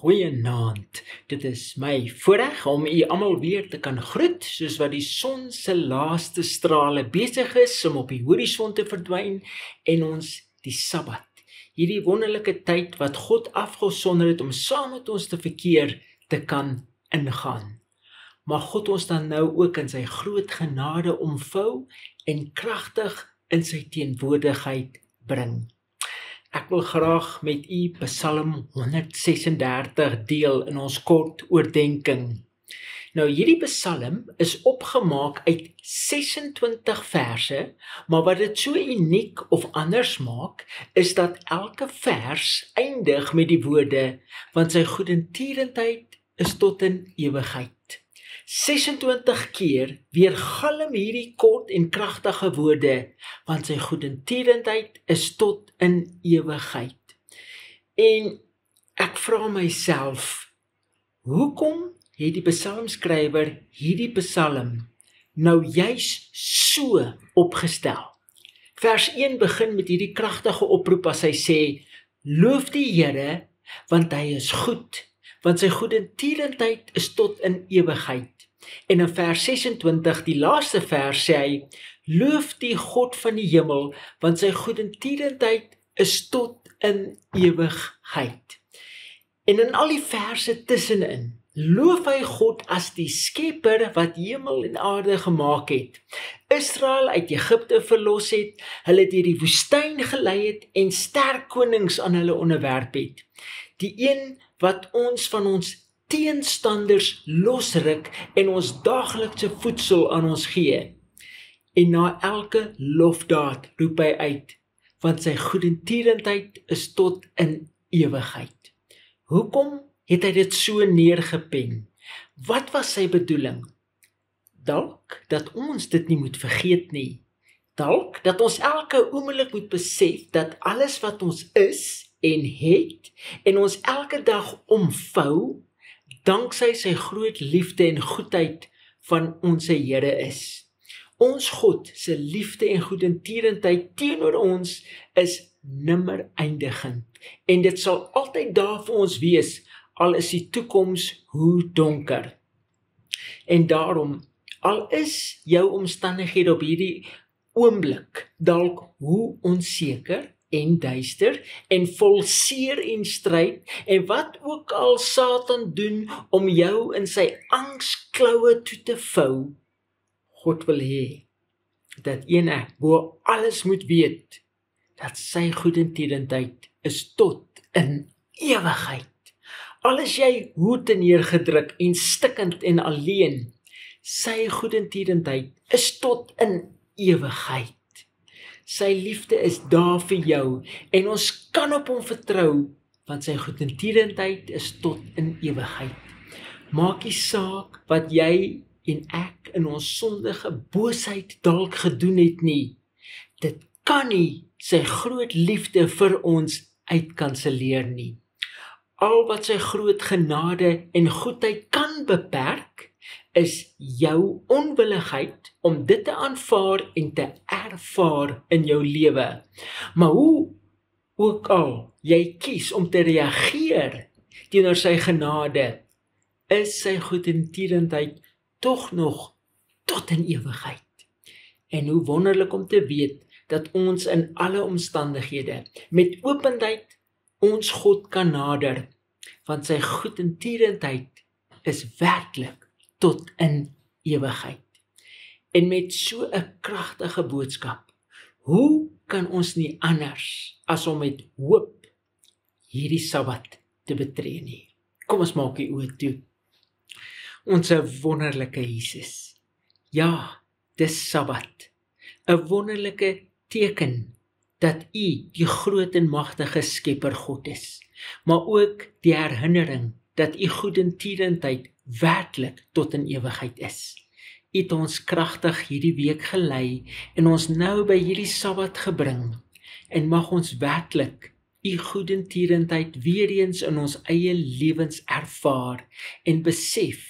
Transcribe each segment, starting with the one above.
Goeienaand, dit is my voorreg om u almal weer te kan groet, soos wat die son se laaste strale besig is om op die horison te verdwyn en ons die Sabbat, hierdie wonderlike tyd wat God afgesonder het om saam met ons te verkeer, te kan ingaan. Mag God ons dan nou ook in sy groot genade omvou en kragtig in sy teenwoordigheid bring. Ek wil graag met u Psalm 136 deel in ons kort oordenking. Nou hierdie Psalm is opgemaak uit 26 verse, maar wat dit so uniek of anders maak, is dat elke vers eindig met die woorde, want sy goedertierenheid is tot in ewigheid. 26 keer weergalm hierdie kort en kragtige woorde, want sy goedertierenheid is tot in ewigheid. En ek vra myself, hoekom het die psalmskrywer hierdie psalm nou juis so opgestel? Vers 1 begin met hierdie kragtige oproep as hy sê, loof die Here, want hy is goed, want sy goedertierenheid is tot in ewigheid. En in vers 26, die laaste vers, sê hy, loof die God van die hemel, want sy goedertierenheid is tot in ewigheid. En in al die verse tussenin, loof hy God as die skepper wat hemel en aarde gemaak het. Israel uit Egipte verlos het, hulle deur die woestyn gelei het en sterk konings aan hulle onderwerp het. Die een wat ons van ons teenstanders losruk en ons daaglikse voedsel aan ons gee. En na elke lofdaad roep hy uit, want sy goedertierenheid is tot in ewigheid. Hoekom het hy dit so neergepen? Wat was sy bedoeling? Dalk dat ons dit nie moet vergeet nie. Dalk dat ons elke oomblik moet besef dat alles wat ons is en het en ons elke dag omvou, danksy sy groot liefde en goedheid van ons Here is. Ons God se liefde en goedertierenheid teenoor ons is nimmer eindigend en dit sal altyd daar vir ons wees, al is die toekoms hoe donker. En daarom, al is jou omstandighede op hierdie oomblik dalk hoe onseker en duister en vol seer en stryd en wat ook al Satan doen om jou in sy angsklaue toe te vou, God wil hê dat een ek bo alles moet weet dat sy goedertierenheid is tot in ewigheid. Al is jy hoed neergedruk en stikkend en alleen, sy goedertierenheid is tot in ewigheid. Sy liefde is daar vir jou en ons kan op hom vertrou, want sy goedertierenheid is tot in ewigheid. Maak nie saak wat jy en ek in ons sondige boosheid dalk gedoen het nie. Dit kan nie sy groot liefde vir ons uitkanselleer nie. Al wat sy groot genade en goedheid kan beperk, is jou onwilligheid om dit te aanvaar en te ervaar in jou lewe. Maar hoe ook al jy kies om te reageer teenoor sy genade, is sy goedertierenheid tog nog tot in ewigheid. En hoe wonderlik om te weet dat ons in alle omstandighede met openheid ons God kan nader, want sy goedertierenheid is werklik tot in ewigheid. En met so 'n kragtige boodskap, hoe kan ons nie anders as om met hoop hierdie Sabbat te betree nie? Kom ons maak die oë toe. Ons wonderlike Jesus. Ja, dis Sabbat. 'n wonderlike teken dat U die groot en magtige Skepper God is, maar ook die herinnering dat U goedertierenheid werklik tot in ewigheid is. U het ons kragtig hierdie week gelei en ons nou by hierdie Sabbat gebring en mag ons werklik U goedertierenheid weer eens in ons eie lewens ervaar en besef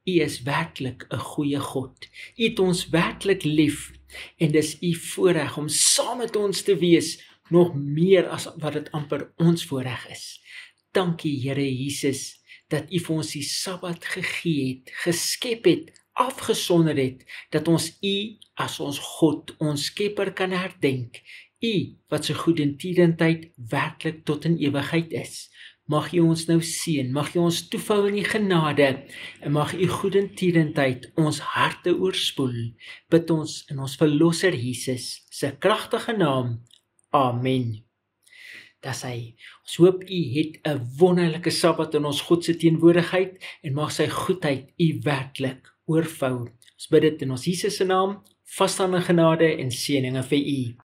U is werklik 'n goeie God. U het ons werklik lief en dis U voorreg om saam met ons te wees, nog meer as wat dit amper ons voorreg is. Dankie Here Jesus dat U vir ons die Sabbat gegee het, geskep het, afgesonder het, dat ons U as ons God, ons Skepper kan herdenk. U wat so goedertierenheid werklik tot in ewigheid is. Mag U ons nou seën, mag U ons toevou in die genade, en mag U goedertierenheid ons harte oorspoel. Bid ons in ons Verlosser Jesus se kragtige naam. Amen. Dis hy. Ons hoop U het 'n wonderlike Sabbat in ons God se teenwoordigheid, en mag sy goedheid U werklik oorvou. Ons bid dit in ons Jesus se naam, vasstaande genade en seëninge vir U.